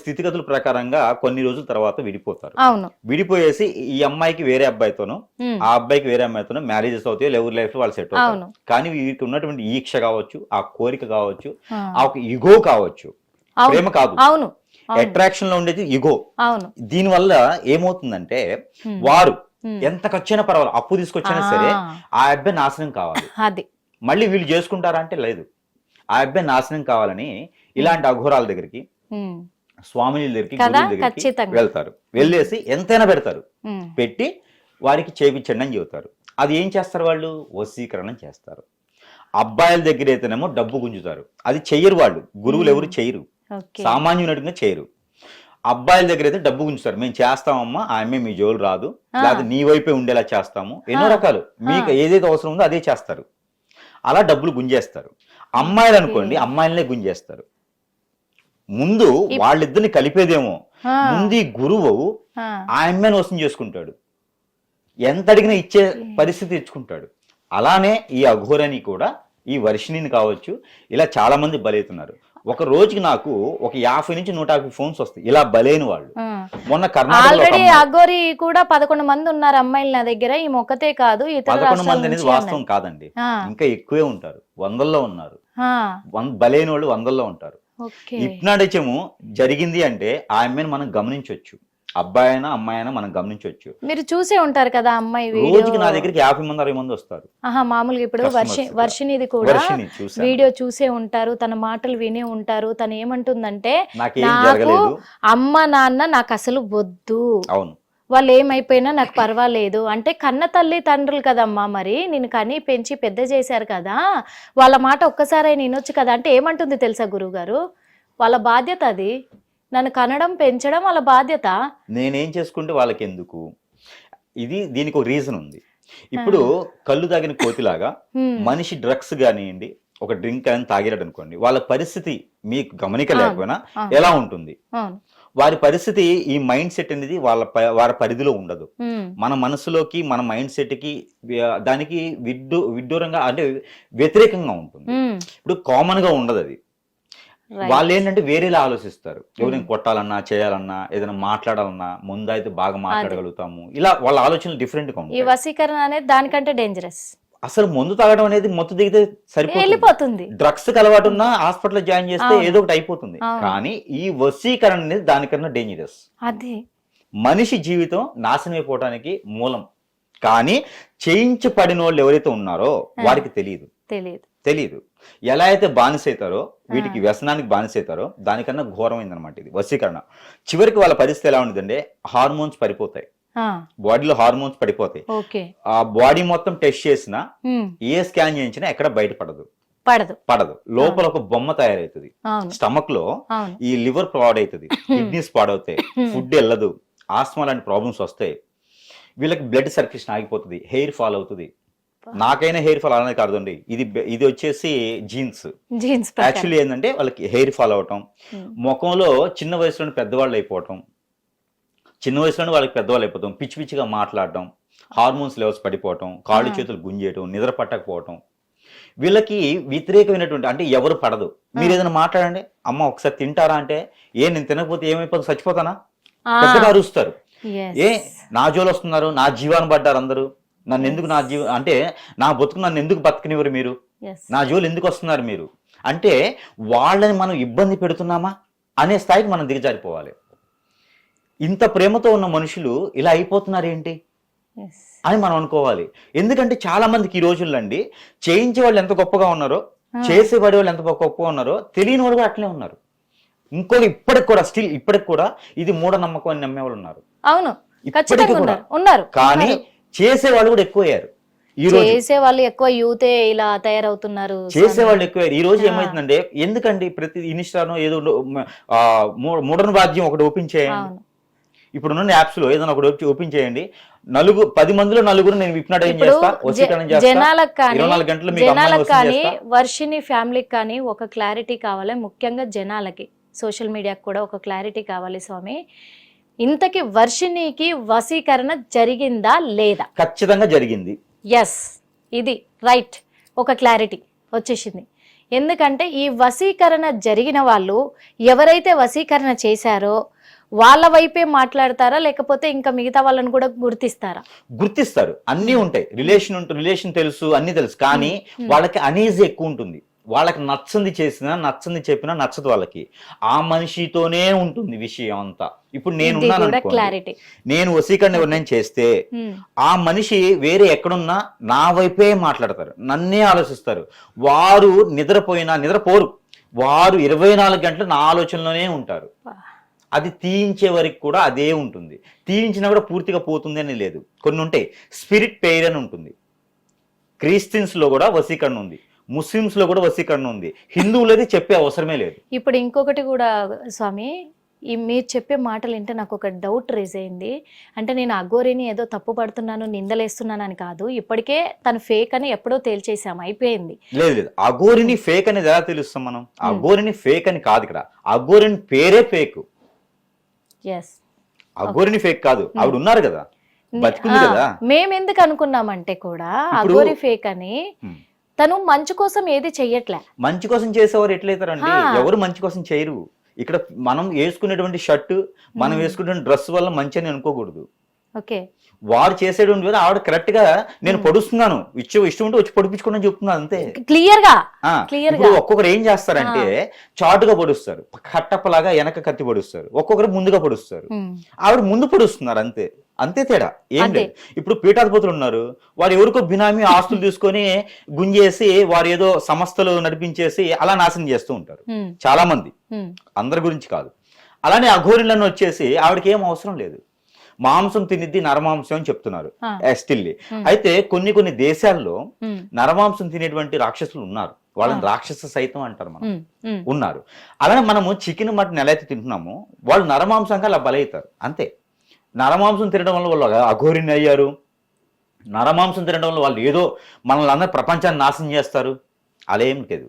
స్థితిగతుల ప్రకారంగా కొన్ని రోజుల తర్వాత విడిపోతారు. అవును. విడిపోయేసి ఈ అమ్మాయికి వేరే అబ్బాయితోనూ ఆ అబ్బాయికి వేరే అమ్మాయితోనూ మ్యారేజెస్ అవుతాయో ఎవరి లైఫ్ వాళ్ళు సెట్ అవుతారు. అవును. కానీ వీరికి ఉన్నటువంటి ఈక్ష కావచ్చు, ఆ కోరిక కావచ్చు, ఆ. ఆ ఒక ఇగో కావచ్చు, అవును. ప్రేమ కాదు, అవును. అవును. అట్రాక్షన్ లో ఉండేది ఇగో. అవును. దీని వల్ల ఏమవుతుందంటే వారు ఎంత ఖర్చైనా పర్వాలేదు, అప్పు తీసుకొచ్చినా సరే ఆ అబ్బాయి నాశనం కావాలి. అది మళ్ళీ వీళ్ళు చేసుకుంటారా అంటే లేదు, ఆ అబ్బాయి నాశనం కావాలని ఇలాంటి అఘోరాల దగ్గరికి, స్వామిని దగ్గరికి, కదా, గురువుల దగ్గరికి ఖచ్చితంగా వెళ్తారు. వెళ్ళేసి ఎంతైనా పెడతారు, పెట్టి వారికి చేపించండి అని చెబుతారు. అది ఏం చేస్తారు వాళ్ళు? వశీకరణం చేస్తారు. అబ్బాయిల దగ్గర అయితేనేమో డబ్బు గుంజుతారు, అది చెయ్యరు వాళ్ళు, గురువులు ఎవరు చెయ్యరు, సామాన్యునిగా చేయరు. అబ్బాయిల దగ్గర అయితే డబ్బు గుంజుతారు, మేము చేస్తామమ్మా, ఆ అమ్మాయి మీ జోలు రాదు, లేకపోతే నీ వైపే ఉండేలా చేస్తాము, ఎన్నో రకాలు మీకు ఏదైతే అవసరం ఉందో అదే చేస్తారు. అలా డబ్బులు గుంజేస్తారు. అమ్మాయిలు అనుకోండి, అమ్మాయిలనే గుంజేస్తారు. ముందు వాళ్ళిద్దరిని కలిపేదేమో, ముందు ఈ గురువు ఆ అమ్మాయిని వసం చేసుకుంటాడు, ఎంత అడిగినా ఇచ్చే పరిస్థితి తెచ్చుకుంటాడు. అలానే ఈ అఘోరని కూడా, ఈ వర్షిణిని కావచ్చు, ఇలా చాలా మంది బలవుతున్నారు. ఒక రోజుకి నాకు ఒక 50 నుంచి 150 ఫోన్స్ వస్తాయి ఇలా బలైన వాళ్ళు. మొన్న ఆల్రెడీ అఘోరి కూడా 11 మంది ఉన్నారు అమ్మాయిలు నా దగ్గర, ఈ మొక్కతే కాదు 11 మంది అనేది వాస్తవం కాదండి, ఇంకా ఎక్కువే ఉంటారు, వందల్లో ఉన్నారు. బలైన వాళ్ళు వందల్లో ఉంటారు. హిప్నాటిజము జరిగింది అంటే ఆ అమ్మాయిని మనం గమనించవచ్చు, అబ్బాయి అయినా అమ్మాయి అయినా మనం గమనించవచ్చు. మీరు చూసే ఉంటారు కదా అమ్మాయి, రోజుకి నా దగ్గరికి 50 మంది 60 మంది వస్తారు. మామూలుగా ఇప్పుడు వర్షినిది కూడా వీడియో చూసే ఉంటారు, తన మాటలు వినే ఉంటారు. తను ఏమంటుందంటే, నాకు అమ్మ నాన్న నాకు అసలు వద్దు, అవును, వాళ్ళు ఏమైపోయినా నాకు పర్వాలేదు అంటే, కన్న తల్లి తండ్రులు కదమ్మా, మరి నేను కని పెంచి పెద్ద చేశారు కదా, వాళ్ళ మాట ఒక్కసారి వినొచ్చు కదా అంటే ఏమంటుంది తెలుసా గురువు గారు, వాళ్ళ బాధ్యత అది, నన్ను కనడం పెంచడం వాళ్ళ బాధ్యత, నేనేం చేసుకుంటే వాళ్ళకి ఎందుకు. దీనికి ఒక రీజన్ ఉంది. ఇప్పుడు కళ్ళు తాగిన కోతిలాగా మనిషి డ్రగ్స్ కానివ్వండి, ఒక డ్రింక్ అని తాగిరాడు అనుకోండి, వాళ్ళ పరిస్థితి మీకు గమనిక లేకపోయినా ఎలా ఉంటుంది, వారి పరిస్థితి, ఈ మైండ్ సెట్ అనేది వారి పరిధిలో ఉండదు. మన మనసులోకి, మన మైండ్ సెట్ కి దానికి విడ్డూరంగా అంటే వ్యతిరేకంగా ఉంటుంది. ఇప్పుడు కామన్ గా ఉండదు అది. వాళ్ళు ఏంటంటే వేరేలా ఆలోచిస్తారు, ఎవరైనా కొట్టాలన్నా, చేయాలన్నా, ఏదైనా మాట్లాడాలన్నా, ముందు అయితే బాగా మాట్లాడగలుగుతాము, ఇలా వాళ్ళ ఆలోచనలు డిఫరెంట్ గా ఉంటాయి. ఈ వశీకరణ అనేది దానికంటే డేంజరస్. అసలు మందు తాగడం అనేది మొత్తం దిగితే సరిపోతుంది, డ్రగ్స్ కి అలవాటు ఉన్నా హాస్పిటల్ జాయిన్ చేస్తే ఏదో ఒకటి అయిపోతుంది. కానీ ఈ వశీకరణ అనేది దానికన్నా డేంజరస్. అది మనిషి జీవితం నాశనం అయిపోవడానికి మూలం. కానీ చేయించబడిన వాళ్ళు ఎవరైతే ఉన్నారో వారికి తెలియదు ఎలా అయితే బానిస అవుతారో, వీటికి వ్యసనానికి బానిస అవుతారో, దానికన్నా ఘోరమైందనమాట ఇది వశీకరణ. చివరికి వాళ్ళ పరిస్థితి ఎలా ఉండదంటే, హార్మోన్స్ పడిపోతాయి, బాడీలో హార్మోన్స్ పడిపోతాయి. ఆ బాడీ మొత్తం టెస్ట్ చేసినా, ఏ స్కాన్ చేయించినా ఎక్కడ పడదు. లోపల ఒక బొమ్మ తయారవుతుంది, స్టమక్ లో ఈ లివర్ పాడవుతుంది, కిడ్నీస్ పాడవుతాయి, ఫుడ్ వెళ్ళదు, ఆస్మా లాంటి ప్రాబ్లమ్స్ వస్తాయి, వీళ్ళకి బ్లడ్ సర్క్యులేషన్ ఆగిపోతుంది, హెయిర్ ఫాల్ అవుతుంది. నాకైనా హెయిర్ ఫాల్ అనేది కాదండి, ఇది వచ్చేసి జీన్స్. యాక్చువల్లీ ఏంటంటే వాళ్ళకి హెయిర్ ఫాల్ అవటం, ముఖంలో చిన్న వయసులోనే పెద్దవాళ్ళు అయిపోవటం, చిన్న వయసులోనే వాళ్ళకి పెద్దవాళ్ళు అయిపోతాం, పిచ్చి పిచ్చిగా మాట్లాడటం, హార్మోన్స్ లెవెల్స్ పడిపోవటం, కాళ్ళు చేతులు గుంజేయటం, నిద్ర పట్టకపోవటం, వీళ్ళకి వ్యతిరేకమైనటువంటి అంటే ఎవరు పడదు. మీరు ఏదైనా మాట్లాడండి, అమ్మ ఒకసారి తింటారా అంటే, నేను తినకపోతే ఏమైపోతుంది, చచ్చిపోతానా, పెద్దగా అరుస్తారు. నా జోలు వస్తున్నారు, నా జీవాన్ని పడ్డారు అందరూ, నన్ను ఎందుకు అంటే నా బతుకు నన్ను ఎందుకు బతకనివ్వరు మీరు, నా జోలు ఎందుకు వస్తున్నారు మీరు అంటే, వాళ్ళని మనం ఇబ్బంది పెడుతున్నామా అనే స్థాయికి మనం దిగజారిపోవాలి. ఇంత ప్రేమతో ఉన్న మనుషులు ఇలా అయిపోతున్నారు ఏంటి అని మనం అనుకోవాలి. ఎందుకంటే చాలా మందికి ఈ రోజుల్లో అండి, చేయించే వాళ్ళు ఎంత గొప్పగా ఉన్నారో, చేసేవాడి వాళ్ళు ఎంత గొప్పగా ఉన్నారో తెలియని వాళ్ళు కూడా అట్లే ఉన్నారు. ఇంకోటి ఇప్పటికి కూడా ఇది మూఢనమ్మకం అని నమ్మేవాళ్ళు ఉన్నారు. అవును, ఇప్పటికీ కూడా ఉన్నారు. కానీ చేసేవాళ్ళు కూడా ఎక్కువయ్యారు. చేసేవాళ్ళు ఎక్కువ, యూతే ఇలా తయారవుతున్నారు, చేసేవాళ్ళు ఎక్కువయ్యారు. ఈ రోజు ఏమైతుందంటే, ఎందుకండి ప్రతి ఇన్స్టాను ఏదో మోడర్న్ వాద్యం ఒకటి ఓపెన్ చేయండి, ఇప్పుడున్న యాప్స్ లో ఏదైనా ఒకటి ఓపెన్ చేయండి, 10 మందిలో 9 నేను హిప్నటైజ్ చేస్తా, వశీకరణ చేస్తా, జనాలకు కానీ వర్షిని ఫ్యామిలీకి కానీ ఒక క్లారిటీ కావాలి, ముఖ్యంగా జనాలకి, సోషల్ మీడియాకి కూడా ఒక క్లారిటీ కావాలి స్వామి. ఇంతకి వర్షినికి వశీకరణ జరిగిందా లేదా? ఖచ్చితంగా జరిగింది. ఎస్, ఇది రైట్, ఒక క్లారిటీ వచ్చేసింది. ఎందుకంటే ఈ వశీకరణ జరిగిన వాళ్ళు ఎవరైతే వశీకరణ చేశారో వాళ్ళ వైపే మాట్లాడతారా, లేకపోతే ఇంకా మిగతా వాళ్ళని కూడా గుర్తిస్తారా? గుర్తిస్తారు, అన్నీ ఉంటాయి. రిలేషన్ తెలుసు, అన్ని తెలుసు, కానీ వాళ్ళకి అనీజీ ఎక్కువ ఉంటుంది. వాళ్ళకి నచ్చంది చేసినా నచ్చంది చెప్పినా నచ్చదు వాళ్ళకి. ఆ మనిషితోనే ఉంటుంది విషయం అంతా. ఇప్పుడు నేను వశీకరణ ఎవరినైనా చేస్తే ఆ మనిషి వేరే ఎక్కడున్నా నా వైపే మాట్లాడతారు, నన్నే ఆలోచిస్తారు. వారు నిద్రపోరు, వారు 24 గంటలు నా ఆలోచనలోనే ఉంటారు. అది తీయించే వరకు కూడా అదే ఉంటుంది. తీయించినా కూడా పూర్తిగా పోతుంది అని లేదు. కొన్ని ఉంటాయి, స్పిరిట్ పెయిర్ అని ఉంటుంది. క్రిస్టియన్స్ లో కూడా వశీకరణ ఉంది, ముస్లిమ్స్ లో కూడా వశీకరణ ఉంది, హిందువులది చెప్పే అవసరమే లేదు. ఇప్పుడు ఇంకొకటి కూడా స్వామి, మీరు చెప్పే మాటలు వింటే నాకు ఒక డౌట్ రేజ్ అయింది. అంటే నేను అఘోరిని ఏదో తప్పు పడుతున్నాను, నిందలేస్తున్నాను అని కాదు, ఇప్పటికే తను ఫేక్ అని ఎప్పుడో తేల్చేసాము, అయిపోయింది. లేదు, అఘోరిని ఫేక్ అనేది ఎలా తెలుస్తాం మనం? అఘోరిని ఫేక్ అని కాదు, ఇక్కడ అఘోరిని పేరే ఫేక్. అఘోరిని ఫేక్ కాదు, ఆవిడ ఉన్నారు కదా, బతికుంది కదా. మేమెందుకు అనుకున్నామంటే కూడా అఘోరి ఫేక్ అని, తను మంచి కోసం ఏది చెయ్యట్లే. మంచి కోసం చేసేవారు ఎట్లయితారండి? ఎవరు మంచి కోసం చేయరు. ఇక్కడ మనం వేసుకునేటువంటి షర్ట్, మనం వేసుకునే డ్రెస్ వల్ల మంచి అని అనుకోకూడదు. ఓకే, వారు చేసేటువంటి ఆవిడ కరెక్ట్ గా నేను పొడుస్తున్నాను, ఇష్టం ఉంటే వచ్చి పొడిపించుకోండి అని చెప్తున్నాను, అంతే. క్లియర్ గా ఒక్కొక్కరు ఏం చేస్తారంటే చాటుగా పొడుస్తారు, కట్టప్పలాగా వెనక కత్తి పొడుస్తారు, ఒక్కొక్కరు ముందుగా పొడుస్తారు. ఆవిడ ముందు పొడుస్తున్నారు, అంతే తేడా ఏం లేదు. ఇప్పుడు పీఠాధిపతులు ఉన్నారు, వారు ఎవరికో బినామీ ఆస్తులు తీసుకొని గుంజేసి వారు ఏదో సంస్థలు నడిపించేసి అలా నాశనం చేస్తూ ఉంటారు చాలా మంది, అందరి గురించి కాదు. అలానే అఘోరిలను వచ్చేసి ఆవిడకి ఏం అవసరం లేదు, మాంసం తినిద్ది నరమాంసం అని చెప్తున్నారు స్టిల్. అయితే కొన్ని దేశాల్లో నరమాంసం తినేటువంటి రాక్షసులు ఉన్నారు, వాళ్ళని రాక్షస సైతం అంటారు, మనం ఉన్నారు. అలానే మనము చికెన్ మటన్ ఎలా అయితే తింటున్నామో వాళ్ళు నరమాంసంగా అలా బలవుతారు, అంతే. నరమాంసం తినడం వల్ల వాళ్ళు అఘోరిని అయ్యారు, నరమాంసం తినడం వల్ల వాళ్ళు ఏదో మనల్ని అందరూ ప్రపంచాన్ని నాశనం చేస్తారు, అలా ఏం లేదు.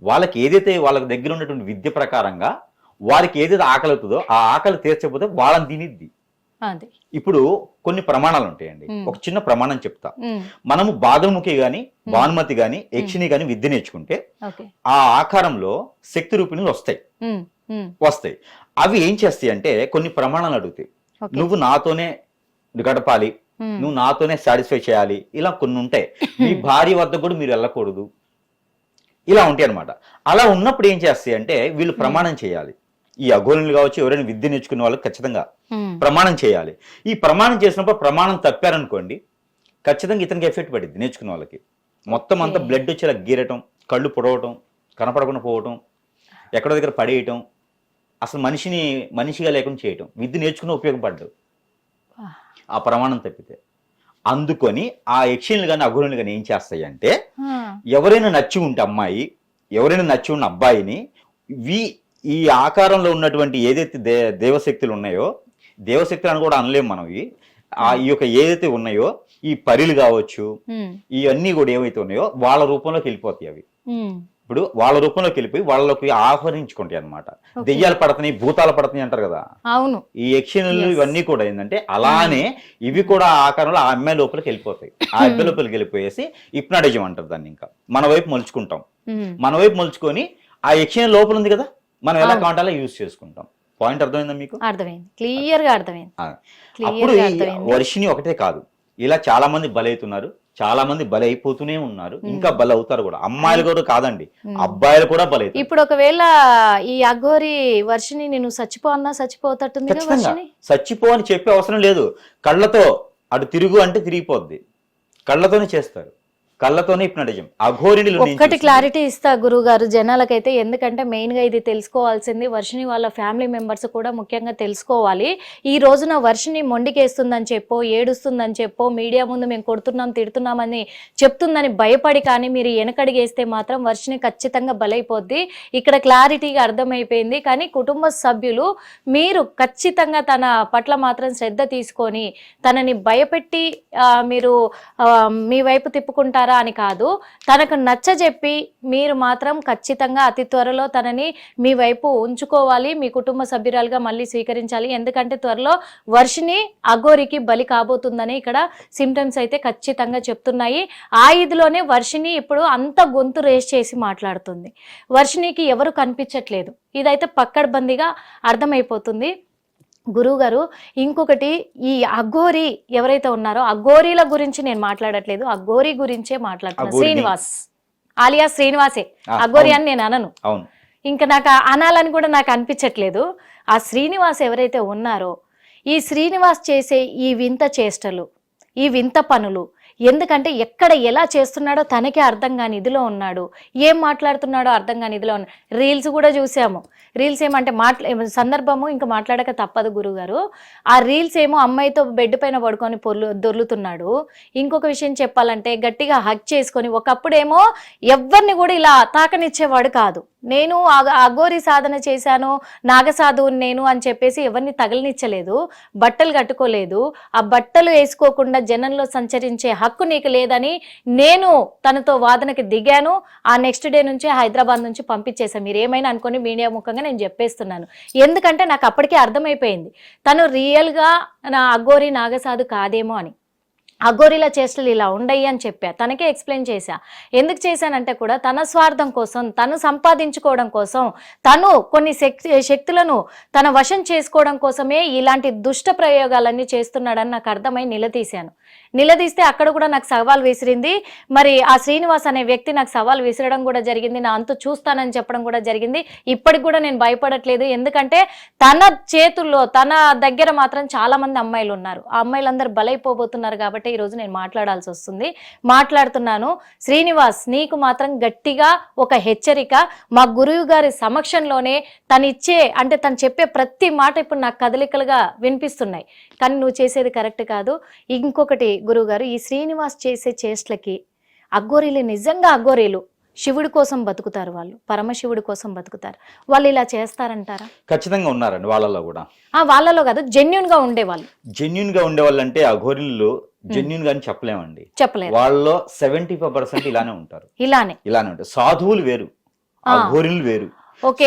వాళ్ళకి ఏదైతే వాళ్ళ దగ్గర ఉన్నటువంటి విద్య ప్రకారంగా వారికి ఏదైతే ఆకలి అవుతుందో ఆ ఆకలి తీర్చకపోతే వాళ్ళని తినిద్ది. ఇప్పుడు కొన్ని ప్రమాణాలు ఉంటాయండి, ఒక చిన్న ప్రమాణం చెప్తా. మనము బాధముఖి గాని భానుమతి గాని యక్షిని గాని విద్య నేర్చుకుంటే ఆ ఆకారంలో శక్తి రూపిణులు వస్తాయి. అవి ఏం చేస్తాయి అంటే కొన్ని ప్రమాణాలు అడుగుతాయి. నువ్వు నాతోనే గడపాలి, నువ్వు నాతోనే సాటిస్ఫై చేయాలి, ఇలా కొన్ని ఉంటాయి. మీ భార్య వద్ద కూడా మీరు వెళ్ళకూడదు, ఇలా ఉంటాయి అనమాట. అలా ఉన్నప్పుడు ఏం చేస్తాయి అంటే వీళ్ళు ప్రమాణం చేయాలి. ఈ అఘోరులు కావచ్చు, ఎవరైనా విద్య నేర్చుకునే వాళ్ళకి ఖచ్చితంగా ప్రమాణం చేయాలి. ఈ ప్రమాణం చేసినప్పుడు ప్రమాణం తప్పారనుకోండి, ఖచ్చితంగా ఇతనికి ఎఫెక్ట్ పడింది. నేర్చుకునే వాళ్ళకి మొత్తం అంతా బ్లడ్ వచ్చేలా గీరటం, కళ్ళు పొడవటం, కనపడకుండా పోవటం, ఎక్కడో దగ్గర పడేయటం, అసలు మనిషిగా లేకుండా చేయటం, విద్య నేర్చుకుని ఉపయోగపడ్డాడు ఆ ప్రమాణం తప్పితే. అందుకొని ఆ యక్షిణులు కానీ అఘోరులు కానీ ఏం చేస్తాయి అంటే ఎవరైనా నచ్చి ఉంటే అమ్మాయి, ఎవరైనా నచ్చి ఉన్న అబ్బాయిని ఈ ఆకారంలో ఉన్నటువంటి ఏదైతే దేవశక్తులు ఉన్నాయో, దేవశక్తులు అని కూడా అనలేము మనం, ఈ యొక్క ఏదైతే ఉన్నాయో ఈ పరిలు కావచ్చు, ఇవన్నీ కూడా ఏవైతే ఉన్నాయో వాళ్ళ రూపంలోకి వెళ్ళిపోతాయి. అవి ఇప్పుడు వాళ్ళ రూపంలోకి వెళ్ళిపోయి వాళ్ళకి ఆహ్వానించుకుంటాయి అనమాట. దెయ్యాలు పడుతున్నాయి, భూతాలు పడుతున్నాయి అంటారు కదా, అవును. ఈ యక్షిణులు ఇవన్నీ కూడా ఏంటంటే అలానే ఇవి కూడా ఆ ఆకారంలో ఆ అమ్మాయి లోపలికి వెళ్ళిపోతాయి. ఆ అబ్బాయి లోపలికి వెళ్ళిపోయేసి హిప్నాటిజం అంటారు దాన్ని. ఇంకా మన వైపు మలుచుకుంటాం, మన వైపు మలుచుకొని ఆ యక్షిణ లోపల ఉంది కదా, మనం ఎలా కావాలంటే అలా యూజ్ చేసుకుంటాం. పాయింట్ అర్థమైందా మీకు? అర్థమైంది, క్లియర్ గా అర్థమైంది. అప్పుడు వర్షిని ఒకటే కాదు, ఇలా చాలా మంది బలవుతున్నారు, చాలా మంది బలైపోతూనే ఉన్నారు, ఇంకా బలవుతారు కూడా. అమ్మాయిలు కూడా కాదండి, అబ్బాయిలు కూడా బలవుతారు. ఇప్పుడు ఒకవేళ ఈ అఘోరి వర్షిని నేను చచ్చిపోతట్టుంది, చచ్చిపో అని చెప్పే అవసరం లేదు. కళ్ళతో అటు తిరుగు అంటే తిరిగిపోద్ది, కళ్ళతోనే చేస్తారు, కళ్ళతోనే హిప్నటిజం. అఘోరిని ఒక్కటి క్లారిటీ ఇస్తా గురువు గారు జనాలకైతే, ఎందుకంటే మెయిన్ గా ఇది తెలుసుకోవాల్సింది వర్షిని వాళ్ళ ఫ్యామిలీ మెంబర్స్ కూడా ముఖ్యంగా తెలుసుకోవాలి. ఈ రోజున వర్షిని మొండికేస్తుందని చెప్పో, ఏడుస్తుందని చెప్పో, మీడియా ముందు మేము కొడుతున్నాం తిడుతున్నామని చెప్తుందని భయపడి కానీ మీరు వెనకడిగేస్తే మాత్రం వర్షిని ఖచ్చితంగా బలైపోద్ది. ఇక్కడ క్లారిటీగా అర్థమైపోయింది. కానీ కుటుంబ సభ్యులు మీరు ఖచ్చితంగా తన పట్ల మాత్రం శ్రద్ధ తీసుకొని తనని భయపెట్టి మీరు మీ వైపు తిప్పుకుంటారా, చేస్తారా అని కాదు, తనకు నచ్చజెప్పి మీరు మాత్రం ఖచ్చితంగా అతి త్వరలో తనని మీ వైపు ఉంచుకోవాలి, మీ కుటుంబ సభ్యురాలుగా మళ్ళీ స్వీకరించాలి. ఎందుకంటే త్వరలో వర్షిని అఘోరికి బలి కాబోతుందని ఇక్కడ సిమ్టమ్స్ అయితే ఖచ్చితంగా చెప్తున్నాయి. ఆ ఇదిలోనే వర్షిని ఇప్పుడు అంత గొంతు రేస్ చేసి మాట్లాడుతుంది. వర్షినికి ఎవరు కనిపించట్లేదు, ఇదైతే పక్కడ్బందీగా అర్థమైపోతుంది. గురువు గారు, ఇంకొకటి, ఈ అఘోరి ఎవరైతే ఉన్నారో అఘోరీల గురించి నేను మాట్లాడట్లేదు, అఘోరి గురించే మాట్లాడుతున్నా. శ్రీనివాస్ ఆలియా శ్రీనివాసే అఘోరి అని నేను అనను, ఇంకా నాకు అనాలని కూడా నాకు అనిపించట్లేదు. ఆ శ్రీనివాస్ ఎవరైతే ఉన్నారో, ఈ శ్రీనివాస్ చేసే ఈ వింత చేష్టలు, ఈ వింత పనులు, ఎందుకంటే ఎక్కడ ఎలా చేస్తున్నాడో తనకే అర్థం కాని ఇదిలో ఉన్నాడు, ఏం మాట్లాడుతున్నాడో అర్థం కాని ఇదిలో ఉన్నాడు. రీల్స్ కూడా చూసాము. రీల్స్ ఏమంటే సందర్భము ఇంకా మాట్లాడక తప్పదు గురుగారు. ఆ రీల్స్ ఏమో అమ్మాయితో బెడ్ పైన పడుకొని దొర్లుతున్నాడు. ఇంకొక విషయం చెప్పాలంటే గట్టిగా హగ్ చేసుకొని, ఒకప్పుడేమో ఎవరిని కూడా ఇలా తాకనిచ్చేవాడు కాదు. నేను అఘోరి సాధన చేశాను, నాగసాధువుని నేను అని చెప్పేసి ఎవరిని తగలనిచ్చలేదు, బట్టలు కట్టుకోలేదు. ఆ బట్టలు వేసుకోకుండా జనంలో సంచరించే హక్కు నీకు లేదని నేను తనతో వాదనకి దిగాను. ఆ నెక్స్ట్ డే నుంచి హైదరాబాద్ నుంచి పంపించేశాను. మీరు ఏమైనా అనుకొని మీడియా ముఖంగా నేను చెప్పేస్తున్నాను. ఎందుకంటే నాకు అప్పటికే అర్థమైపోయింది తను రియల్గా నా అఘోరి నాగసాధు కాదేమో అని. అఘోరిల చేష్టలు ఇలా ఉండయి అని చెప్పా, తనకే ఎక్స్ప్లెయిన్ చేశా. ఎందుకు చేశానంటే కూడా తన స్వార్థం కోసం, తను సంపాదించుకోవడం కోసం, తను కొన్ని శక్తులను తన వశం చేసుకోవడం కోసమే ఇలాంటి దుష్ట ప్రయోగాలన్నీ చేస్తున్నాడని నాకు అర్థమై నిలదీస్తే అక్కడ కూడా నాకు సవాల్ విసిరింది. మరి ఆ శ్రీనివాస్ అనే వ్యక్తి నాకు సవాల్ విసిరడం కూడా జరిగింది, నా అంతు చూస్తానని చెప్పడం కూడా జరిగింది. ఇప్పటికి కూడా నేను భయపడట్లేదు, ఎందుకంటే తన చేతుల్లో తన దగ్గర మాత్రం చాలా మంది అమ్మాయిలు ఉన్నారు. ఆ అమ్మాయిలందరూ బలైపోబోతున్నారు కాబట్టి ఈరోజు నేను మాట్లాడాల్సి వస్తుంది. మాట్లాడుతున్నాను. శ్రీనివాస్, నీకు మాత్రం గట్టిగా ఒక హెచ్చరిక. మా గురువు గారి సమక్షంలోనే తను చెప్పే ప్రతి మాట ఇప్పుడు నాకు కదలికలుగా వినిపిస్తున్నాయి, కానీ నువ్వు చేసేది కరెక్ట్ కాదు. ఇంకొకటి గురువు గారు, ఈ శ్రీనివాస్ చేసే చేష్టలకి అఘోరీలు నిజంగా అఘోరీలు శివుడి కోసం బతుకుతారు, వాళ్ళు పరమశివుడి కోసం బతుకుతారు, వాళ్ళు ఇలా చేస్తారంటారా? ఖచ్చితంగా ఉన్నారండి వాళ్ళలో కూడా. వాళ్ళలో కాదు, జెన్యున్ గా ఉండేవాళ్ళు. జెన్యున్ గా ఉండేవాళ్ళు అంటే అఘోరీలు జెన్యున్ గా చెప్పలేమండి, చెప్పలేము. వాళ్ళలో 75% ఇలానే ఉంటారు, ఇలానే ఉంటారు. సాధువులు వేరు, అఘోరీలు వేరు.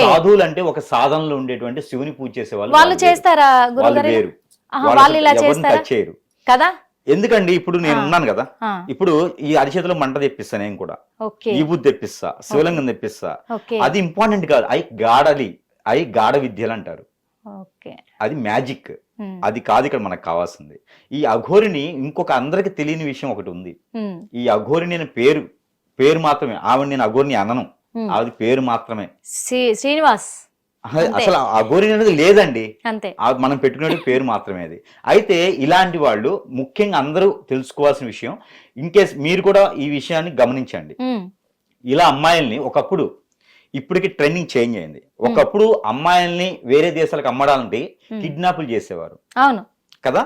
సాధువులు అంటే ఒక సాధనలో ఉండేటువంటి శివుని పూజ చేసే వాళ్ళు చేస్తారా? వాళ్ళు వేరు, వాళ్ళు ఇలా చేయరు కదా. ఎందుకండి ఇప్పుడు నేను ఉన్నాను కదా, ఇప్పుడు ఈ అరిచేతిలో మంట తెప్పిస్తా, నేను కూడా ఈ బుద్ధి తెప్పిస్తా, శివలింగం తెప్పిస్తా. అది ఇంపార్టెంట్ కాదు, అవి గాఢ విద్యలు అంటారు, అది మ్యాజిక్. అది కాదు ఇక్కడ మనకు కావాల్సింది. ఈ అఘోరిని ఇంకొక అందరికి తెలియని విషయం ఒకటి ఉంది. ఈ అఘోరి నేను పేరు మాత్రమే, ఆవిడ నేను అఘోరిని అనను, అది పేరు మాత్రమే. శ్రీనివాస్ అసలు అఘోరి అనేది లేదండి, అంతే, మనం పెట్టుకునే పేరు మాత్రమే అది. అయితే ఇలాంటి వాళ్ళు ముఖ్యంగా అందరూ తెలుసుకోవాల్సిన విషయం, ఇన్ కేస్ మీరు కూడా ఈ విషయాన్ని గమనించండి. ఇలా అమ్మాయిల్ని ఒకప్పుడు, ఇప్పటికి ట్రెండింగ్ చేంజ్ అయింది. ఒకప్పుడు అమ్మాయిల్ని వేరే దేశాలకు అమ్మడాలంటే కిడ్నాపులు చేసేవారు, అవును కదా.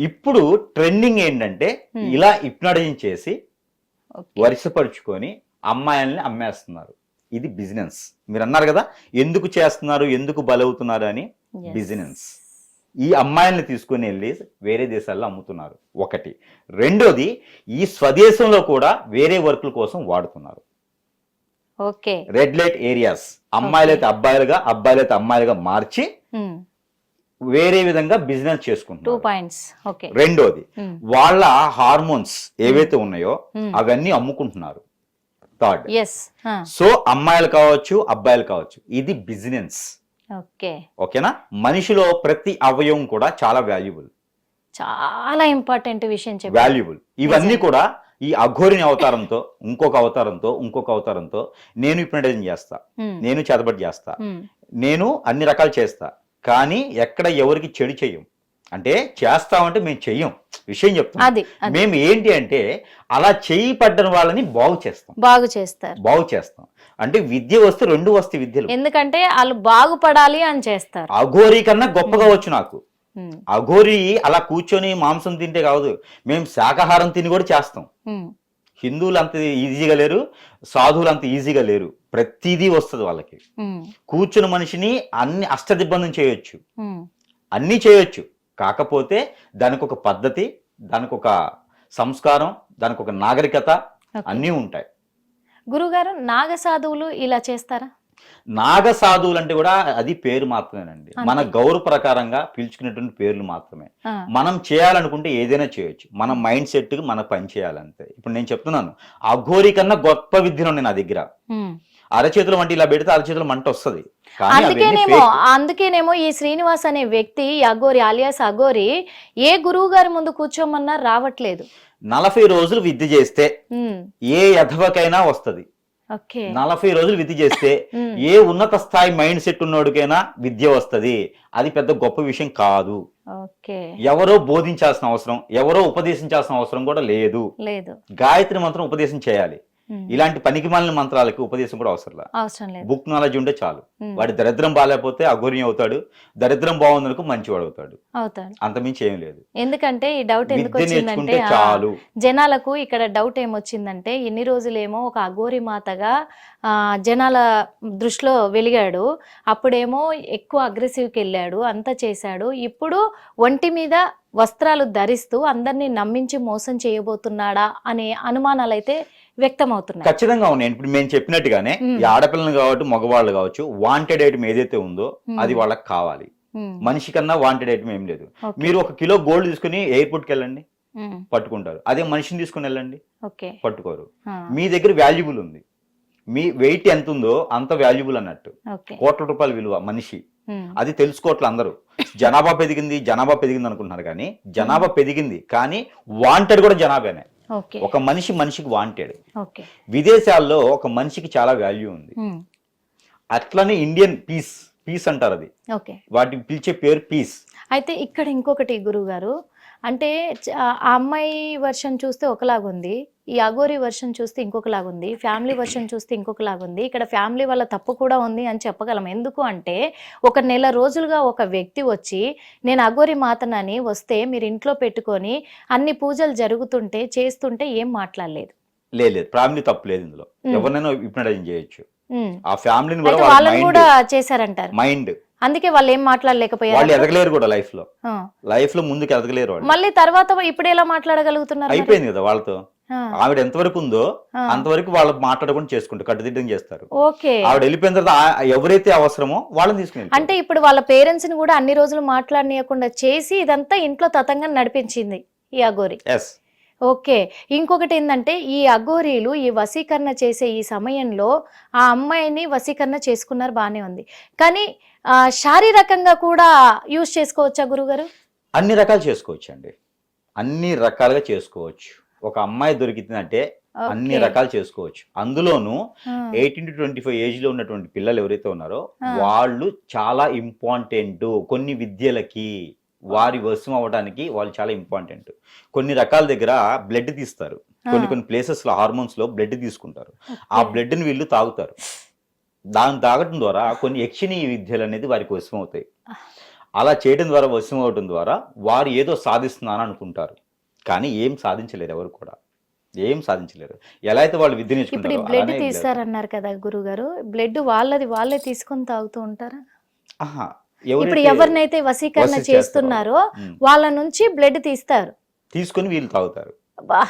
ఇప్పుడు ట్రెండింగ్ ఏంటంటే ఇలా హిప్నటైజింగ్ చేసి వరుసపరుచుకొని అమ్మాయిల్ని అమ్మేస్తున్నారు. ఇది బిజినెస్. మీరు అన్నారు కదా ఎందుకు చేస్తున్నారు, ఎందుకు బలవుతున్నారు అని. బిజినెస్. ఈ అమ్మాయిల్ని తీసుకుని వెళ్ళి వేరే దేశాల్లో అమ్ముతున్నారు, ఒకటి. రెండోది, ఈ స్వదేశంలో కూడా వేరే వర్కుల కోసం వాడుతున్నారు. రెడ్ లైట్ ఏరియాస్, అమ్మాయిలైతే అబ్బాయిలుగా, అబ్బాయిలైతే అమ్మాయిలుగా మార్చి వేరే విధంగా బిజినెస్ చేసుకుంటున్నారు. రెండోది, వాళ్ళ హార్మోన్స్ ఏవైతే ఉన్నాయో అవన్నీ అమ్ముకుంటున్నారు. థర్డ్, సో అమ్మాయిలు కావచ్చు, అబ్బాయిలు కావచ్చు, ఇది బిజినెస్. ఓకేనా. మనిషిలో ప్రతి అవయవం కూడా చాలా వాల్యుబుల్, చాలా ఇంపార్టెంట్ విషయం, వాల్యుబుల్. ఇవన్నీ కూడా ఈ అఘోరిని అవతారంతో, ఇంకొక అవతారంతో నేను హిప్నటైజింగ్ చేస్తా, నేను చేతబడి చేస్తా, నేను అన్ని రకాలు చేస్తా, కానీ ఎక్కడ ఎవరికి చెడు చెయ్యం. అంటే చేస్తామంటే మేము చెయ్యం, విషయం చెప్తాం. మేము ఏంటి అంటే అలా చేయి పడ్డని వాళ్ళని బాగు చేస్తాం. అంటే విద్య వస్తే రెండు వస్తాయి విద్యలు, ఎందుకంటే వాళ్ళు బాగుపడాలి అని చేస్తారు. అఘోరి కన్నా గొప్పగా వచ్చు నాకు. అఘోరి అలా కూర్చొని మాంసం తింటే కాదు, మేము శాకాహారం తిని కూడా చేస్తాం. హిందువులు అంత ఈజీగా లేరు, సాధువులు అంత ఈజీగా లేరు. ప్రతిదీ వస్తుంది వాళ్ళకి. కూర్చున్న మనిషిని అన్ని అష్టదిబ్బంది చేయొచ్చు, అన్ని చేయొచ్చు. కాకపోతే దానికి ఒక పద్ధతి, దానికి ఒక సంస్కారం, దానికి ఒక నాగరికత, Okay. అన్నీ ఉంటాయి. గురుగారు నాగ సాధువులు ఇలా చేస్తారా? నాగ సాధువులు అంటే కూడా అది పేరు మాత్రమేనండి, మన అంతే. గౌరవ ప్రకారంగా పిలుచుకునేటువంటి పేర్లు మాత్రమే. ఆ, మనం చేయాలనుకుంటే ఏదైనా చేయొచ్చు, మన మైండ్ సెట్ కి మన పని చేయాలంతే. ఇప్పుడు నేను చెప్తున్నాను, అఘోరి కన్నా గొప్ప విద్యను ఉన్నాయి నా దగ్గర. ఉమ్. అరచేతులు వంటి ఇలా పెడితే అరచేతులు మంట వస్తుంది, కానీ అవన్నీ అందుకేనేమో fake. అందుకేనేమో ఈ శ్రీనివాస్ అనే వ్యక్తి ఈ అఘోరి ఆలియాస్ అఘోరి ఏ గురువు గారి ముందు కూర్చోమన్నా రావట్లేదు. 40 రోజులు విద్య చేస్తే ఉమ్. ఏ యధవకైనా వస్తది. ఓకే. 40 రోజులు విద్య చేస్తే ఉమ్. ఏ ఉన్నత స్థాయి మైండ్ సెట్ ఉన్నోడికైనా విద్య వస్తది. అది పెద్ద గొప్ప విషయం కాదు. ఓకే. ఎవరో బోధించాల్సిన అవసరం, ఎవరో ఉపదేశించాల్సిన అవసరం కూడా లేదు. లేదు. గాయత్రి మంత్రం ఉపదేశం చేయాలి, ఉమ్. ఇలాంటి పనికిమాలిన మంత్రాలకి ఉపదేశం కూడా అవసరం లేదు. అవసరం లేదు. బుక్ నాలెడ్జ్ ఉంటే చాలు. ఉమ్. వాడి దరిద్రం బాగాలేకపోతే అఘోరి అవుతాడు, దరిద్రం బాగుందనుకో మంచివాడు అవుతాడు, అవుతాడు. అంతమించి ఏం లేదు. ఎందుకంటే ఈ డౌట్ ఎందుకు విద్య వచ్చిందంటే నేర్చుకుంటే చాలు. జనాలకు ఇక్కడ డౌట్ ఏమొచ్చిందంటే ఇన్ని రోజులేమో ఒక అఘోరి మాతగా జనాల దృష్టిలో వెలిగాడు, అప్పుడేమో ఎక్కువ అగ్రెసివ్కి వెళ్ళాడు, అంతా చేశాడు. ఇప్పుడు ఒంటి మీద వస్త్రాలు ధరిస్తూ అందరినీ నమ్మించి మోసం చేయబోతున్నాడా అనే అనుమానాలు అయితే వ్యక్తం అవుతున్నాయి. ఖచ్చితంగా ఉన్నాయి. ఇప్పుడు మేము చెప్పినట్టుగానే ఉమ్. ఈ ఆడపిల్లలు కావచ్చు, మగవాళ్ళు కావచ్చు, వాంటెడ్ ఐటమ్ ఏదైతే ఉందో అది వాళ్ళకి కావాలి. ఉమ్. మనిషి కన్నా వాంటెడ్ ఐటమ్ ఏం లేదు. ఓకే. మీరు 1 కిలో గోల్డ్ తీసుకుని ఎయిర్పోర్ట్కి వెళ్ళండి, ఉమ్. పట్టుకుంటారు. అదే మనిషిని తీసుకుని వెళ్ళండి, ఓకే. పట్టుకోరు. ఆ, మీ దగ్గర వాల్యుబుల్ ఉంది, మీ వెయిట్ ఎంత ఉందో అంత వాల్యుబుల్ అన్నట్టు. ఓకే. కోట్ల రూపాయల విలువ మనిషి, ఉమ్. అది తెలుసుకోవట్లే అందరూ. జనాభా పెరిగింది, జనాభా పెరిగింది అనుకుంటున్నారు, కానీ జనాభా పెరిగింది కానీ వాంటెడ్ కూడా జనాభానే. ఓకే. ఒక మనిషికి వాంటెడ్. ఓకే. విదేశాల్లో ఒక మనిషికి చాలా వాల్యూ ఉంది. ఉమ్. అట్లనే ఇండియన్ పీస్ అంటారు, అది ఓకే. వాటికి పిలిచే పేరు పీస్. అయితే ఇక్కడ ఇంకొకటి గురువు గారు, అంటే ఆ అమ్మాయి వర్షన్ చూస్తే ఒకలాగుంది, ఈ అఘోరి వర్షన్ చూస్తే ఇంకొకలాగుంది, ఫ్యామిలీ వర్షన్ చూస్తే ఇంకొకలాగుంది. ఇక్కడ ఫ్యామిలీ వాళ్ళ తప్పు కూడా ఉంది అని చెప్పగలం. ఎందుకు అంటే ఒక నెల రోజులుగా ఒక వ్యక్తి వచ్చి నేను అఘోరి మాతనని వస్తే మీరు ఇంట్లో పెట్టుకొని అన్ని పూజలు జరుగుతుంటే చేస్తుంటే ఏం మాట్లాడలేదు. లేదు, ఫ్యామిలీ తప్పు లేదు ఇందులో. ఎవరినైనా హిప్నటైజ్ చేయొచ్చు. ఉమ్. ఆ ఫ్యామిలీని అయితే కూడా వాళ్ళని కూడా చేశారంటారు. మైండ్ అందుకే వాళ్ళు ఏం మాట్లాడలేకపోయారు. వాళ్ళు ఎదగలేరు కూడా లైఫ్ ఆ. లో ముందుకు ఎదగలేరు వాళ్ళు. మళ్ళీ తర్వాత ఇప్పుడు ఎలా మాట్లాడగలుగుతున్నారు మరి? అయిపోయింది కదా వాళ్ళతో. ఆ. ఆవిడ ఎంతవరకు ఉందో ఆ. అంతవరకు వాళ్ళు మాట్లాడకుండా చేసుకుంటారు, కట్టుదిట్టం చేస్తారు. ఓకే. ఆవిడ వెళ్ళిపోయిన తర్వాత ఎవరైతే అవసరమో వాళ్ళని తీసుకుని అంటే ఇప్పుడు వాళ్ళ పేరెంట్స్ ని కూడా అన్ని రోజులు మాట్లాడనీయకుండా చేసి ఇదంతా ఇంట్లో తతంగా నడిపించింది ఈ అఘోరి. ఎస్. ఓకే. ఇంకొకటి ఏంటంటే ఈ అఘోరీలు ఈ వశీకరణ చేసే ఈ సమయంలో ఆ అమ్మాయిని వశీకరణ చేసుకున్నారు, బానే ఉంది. కానీ శారీరకంగా కూడా యూజ్ చేసుకోవచ్చా గురుగారు? అన్ని రకాలు చేసుకోవచ్చు అండి, అన్ని రకాలుగా చేసుకోవచ్చు. ఒక అమ్మాయి దొరికిందంటే అన్ని రకాలు చేసుకోవచ్చు. అందులోనూ 18 to 25 ఏజ్ లో ఉన్నటువంటి పిల్లలు ఎవరైతే ఉన్నారో వాళ్ళు చాలా ఇంపార్టెంట్. కొన్ని విద్యలకి వారి వశం అవ్వడానికి వాళ్ళు చాలా ఇంపార్టెంట్. కొన్ని రకాల దగ్గర బ్లడ్ తీస్తారు, కొన్ని ప్లేసెస్ లో హార్మోన్స్ లో బ్లడ్ తీసుకుంటారు. ఆ బ్లడ్ ని వీళ్ళు తాగుతారు. దాన్ని తాగటం ద్వారా కొన్ని యక్షిణీయ విద్యలు అనేది వారికి వశం అవుతాయి. అలా చేయడం ద్వారా, వశం అవడం ద్వారా వారు ఏదో సాధిస్తున్నారని అనుకుంటారు, కానీ ఏం సాధించలేరు. ఎవరు కూడా ఏం సాధించలేరు. ఎలా అయితే వాళ్ళు విద్య ఇప్పుడు నేర్చుకుంటారో బ్లడ్ తీస్తారన్నారు కదా గురుగారు, బ్లడ్ వాళ్ళే తీసుకొని తాగుతూ ఉంటారా? ఇప్పుడు ఎవరినైతే వశీకరణ చేస్తున్నారో వాళ్ళ నుంచి బ్లడ్ తీస్తారు, తీసుకొని వీళ్ళు తాగుతారు. బా.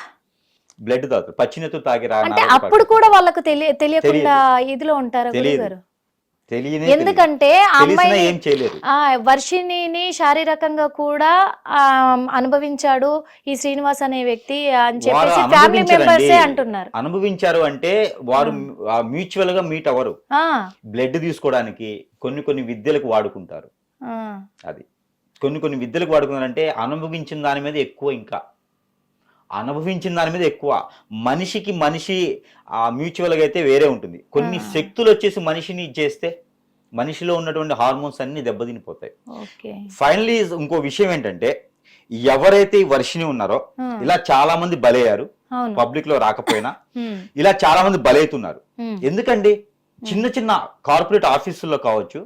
బ్లడ్ తాగుతారు, పచ్చినెత్తు తాగి అంటే అప్పుడు కూడా వాళ్ళకు తెలియకుండా ఇదిలో ఉంటారా గురుగారు? తెలియని ఎందుకంటే ఆ అమ్మాయి ఏం చేయలేరు. వర్షిణిని శారీరకంగా కూడా అనుభవించాడు ఈ శ్రీనివాస్ అనే వ్యక్తి అని చెప్పేసి ఫ్యామిలీ మెంబర్సే అంటున్నారు. అనుభవించారు అంటే వారు మ్యూచువల్ గా మీట్ అవ్వరు. బ్లడ్ తీసుకోవడానికి కొన్ని విద్యలకు వాడుకుంటారు. అది కొన్ని విద్యలకు వాడుకున్నారంటే అనుభవించిన దాని మీద ఎక్కువ, ఇంకా అనుభవించిన దాని మీద ఎక్కువ. మనిషికి మనిషి మ్యూచువల్గా అయితే వేరే ఉంటుంది. కొన్ని శక్తులు వచ్చేసి మనిషిని చేస్తే మనిషిలో ఉన్నటువంటి హార్మోన్స్ అన్ని దెబ్బతినిపోతాయి. ఫైనలీ ఇంకో విషయం ఏంటంటే, ఎవరైతే ఈ వర్షిని ఉన్నారో ఇలా చాలా మంది బలయ్యారు, పబ్లిక్ లో రాకపోయినా ఇలా చాలా మంది బలవుతున్నారు. ఎందుకండి చిన్న కార్పొరేట్ ఆఫీసుల్లో కావచ్చు,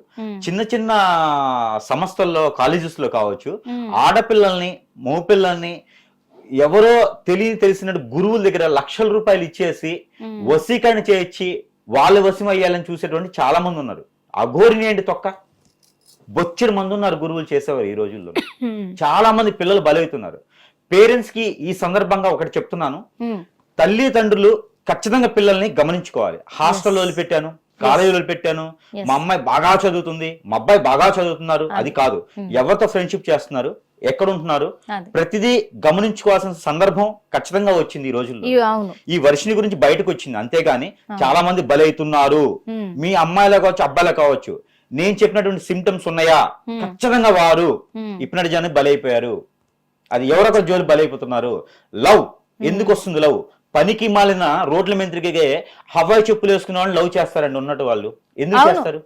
చిన్న సంస్థల్లో, కాలేజెస్ లో కావచ్చు, ఆడపిల్లల్ని మగపిల్లల్ని ఎవరో తెలిసిన గురువుల దగ్గర లక్షల రూపాయలు ఇచ్చేసి వశీకరణ చేయించి వాళ్ళు వశం అయ్యాలని చూసేటువంటి చాలా మంది ఉన్నారు. అఘోరిని ఏంటి తొక్క, బొచ్చెడు మంది ఉన్నారు గురువులు చేసేవారు ఈ రోజుల్లో. చాలా మంది పిల్లలు బలవుతున్నారు. పేరెంట్స్ కి ఈ సందర్భంగా ఒకటి చెప్తున్నాను, తల్లిదండ్రులు ఖచ్చితంగా పిల్లల్ని గమనించుకోవాలి. హాస్టల్లో వదిలిపెట్టాను, కాలేజీలో వదిలిపెట్టాను, మా అమ్మాయి బాగా చదువుతుంది, మా అబ్బాయి బాగా చదువుతున్నారు, అది కాదు. ఎవరితో ఫ్రెండ్షిప్ చేస్తున్నారు, ఎక్కడ ఉంటున్నారు, ప్రతిదీ గమనించుకోవాల్సిన సందర్భం ఖచ్చితంగా వచ్చింది ఈ రోజుల్లో. ఈ వర్షిని గురించి బయటకు వచ్చింది, అంతేగాని చాలా మంది బలవుతున్నారు. మీ అమ్మాయిలో కావచ్చు, అబ్బాయిలో కావచ్చు, నేను చెప్పినటువంటి సిమ్టమ్స్ ఉన్నాయా, ఖచ్చితంగా వారు ఇప్పుడు జనం బలైపోయారు. అది ఎవరొకరు జోలి బలైపోతున్నారు. లవ్ ఎందుకు వస్తుంది? లవ్ పనికి మాలిన రోడ్ల మీద తిరిగే హవాయి చెప్పులు వేసుకునే వాళ్ళు లవ్ చేస్తారండి. ఉన్నట్టు వాళ్ళు ఎందుకు చేస్తారు?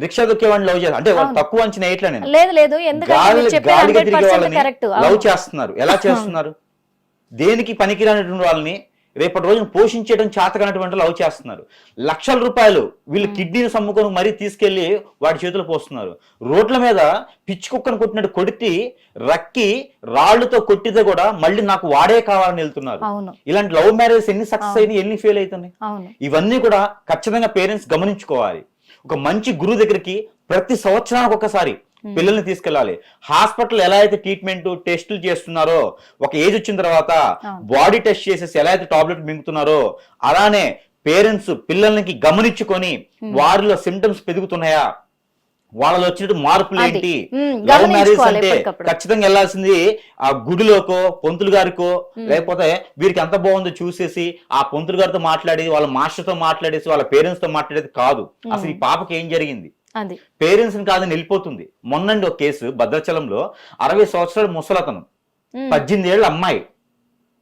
రిక్షా దొక్కే వాళ్ళని లవ్ చేస్తారు అంటే వాళ్ళు తక్కువ అంచనా ఎట్లా? నేను గాలిగా తిరిగే వాళ్ళని లవ్ చేస్తున్నారు. ఎలా చేస్తున్నారు? దేనికి పనికిరానటువంటి వాళ్ళని రేపటి రోజున పోషించడం చేతకానటువంటి లవ్ చేస్తున్నారు. లక్షల రూపాయలు వీళ్ళు కిడ్నీని సమ్ముకొని మరీ తీసుకెళ్లి వాడి చేతులు పోస్తున్నారు. రోడ్ల మీద పిచ్చి కుక్కను కొట్టినట్టు కొడితే రక్కి రాళ్లతో కొట్టితే కూడా మళ్ళీ నాకు వాడే కావాలని వెళ్తున్నారు. ఇలాంటి లవ్ మ్యారేజ్ ఎన్ని సక్సెస్ అయినాయి, ఎన్ని ఫెయిల్ అవుతున్నాయి. ఇవన్నీ కూడా ఖచ్చితంగా పేరెంట్స్ గమనించుకోవాలి. ఒక మంచి గురువు దగ్గరికి ప్రతి సంవత్సరానికి ఒకసారి పిల్లల్ని తీసుకెళ్లాలి. హాస్పిటల్ ఎలా అయితే ట్రీట్మెంట్ టెస్టులు చేస్తున్నారో, ఒక ఏజ్ వచ్చిన తర్వాత బాడీ టెస్ట్ చేసేసి ఎలా అయితే టాబ్లెట్ మింగుతున్నారో, అలానే పేరెంట్స్ పిల్లలకి గమనించుకొని వారిలో సిమ్టమ్స్ పెరుగుతున్నాయా, వాళ్ళలో వచ్చినట్టు మార్పులు ఏంటి. లవ్ మ్యారేజ్ అంటే ఖచ్చితంగా వెళ్లాల్సింది ఆ గుడిలోకో, పొంతులు గారికో, లేకపోతే వీరికి ఎంత బాగుందో చూసేసి ఆ పొంతులు గారితో మాట్లాడి, వాళ్ళ మాస్టర్ తో మాట్లాడేసి, వాళ్ళ పేరెంట్స్ తో మాట్లాడేది కాదు. అసలు ఈ పాపకి ఏం జరిగింది, పేరెంట్స్ కాదని వెళ్ళిపోతుంది. మొన్నండి ఒక కేసు భద్రాచలంలో 60 సంవత్సరాల ముసలతను, 18 ఏళ్ల అమ్మాయి,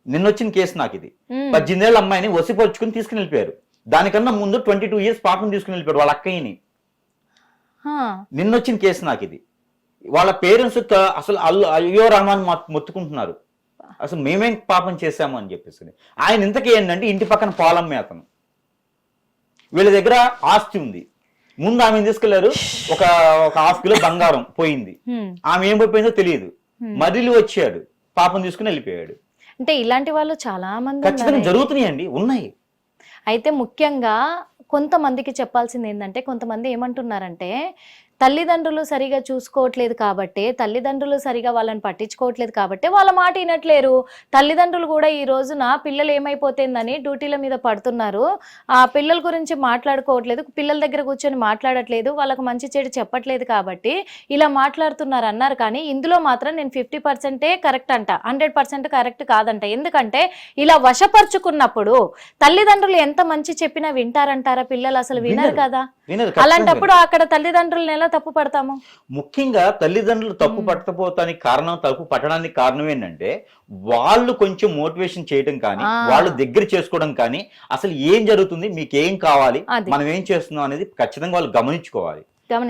నిన్నొచ్చిన కేసు నాకు ఇది. 18 ఏళ్ల అమ్మాయిని వసిపరుచుకుని తీసుకుని వెళ్ళిపోయారు. దానికన్నా ముందు 22 ఇయర్స్ పాపను తీసుకుని వెళ్ళిపోయారు వాళ్ళ అక్కయ్యని. నిన్నొచ్చిన కేసు నాకు ఇది. వాళ్ళ పేరెంట్స్ అసలు అయ్యో రహమాన్ మొత్తుకుంటున్నారు, అసలు మేమేం పాపం చేశాము అని చెప్పేసి. ఆయన ఇంతకీ ఏంటంటే ఇంటి పక్కన పొలం అతను, వీళ్ళ దగ్గర ఆస్తి ఉంది. ముందు ఆమెను తీసుకెళ్లారు, ఒక 1/2 కిలో బంగారం పోయింది. ఆమె ఏం పోయిందో తెలియదు. మరిలు వచ్చాడు, పాపం తీసుకుని వెళ్ళిపోయాడు. అంటే ఇలాంటి వాళ్ళు చాలా మంది ఖచ్చితంగా జరుగుతున్నాయండి, ఉన్నాయి. అయితే ముఖ్యంగా కొంతమందికి చెప్పాల్సింది ఏంటంటే, కొంతమంది ఏమంటున్నారంటే తల్లిదండ్రులు సరిగా చూసుకోవట్లేదు కాబట్టి, తల్లిదండ్రులు సరిగా వాళ్ళని పట్టించుకోవట్లేదు కాబట్టి వాళ్ళ మాట వినట్లేరు. తల్లిదండ్రులు కూడా ఈ రోజున పిల్లలు ఏమైపోతుందని డ్యూటీల మీద పడుతున్నారు, ఆ పిల్లల గురించి మాట్లాడుకోవట్లేదు, పిల్లల దగ్గర కూర్చొని మాట్లాడట్లేదు, వాళ్ళకు మంచి చెడు చెప్పట్లేదు కాబట్టి ఇలా మాట్లాడుతున్నారు అన్నారు. కానీ ఇందులో మాత్రం నేను 50% కరెక్ట్ అంట, 100% కరెక్ట్ కాదంట. ఎందుకంటే ఇలా వశపరుచుకున్నప్పుడు తల్లిదండ్రులు ఎంత మంచి చెప్పినా వింటారంటారా? పిల్లలు అసలు వినరు కదా. అలాంటప్పుడు అక్కడ తల్లిదండ్రులను ఎలా తప్పు పడతాము? ముఖ్యంగా తల్లిదండ్రులు తప్పు పట్టకపోతానికి కారణం, తప్పు పట్టడానికి కారణం ఏంటంటే వాళ్ళు కొంచెం మోటివేషన్ చేయడం కానీ, వాళ్ళు దగ్గర చేసుకోవడం కానీ, అసలు ఏం జరుగుతుంది, మీకేం కావాలి, మనం ఏం చేస్తున్నాం అనేది ఖచ్చితంగా వాళ్ళు గమనించుకోవాలి.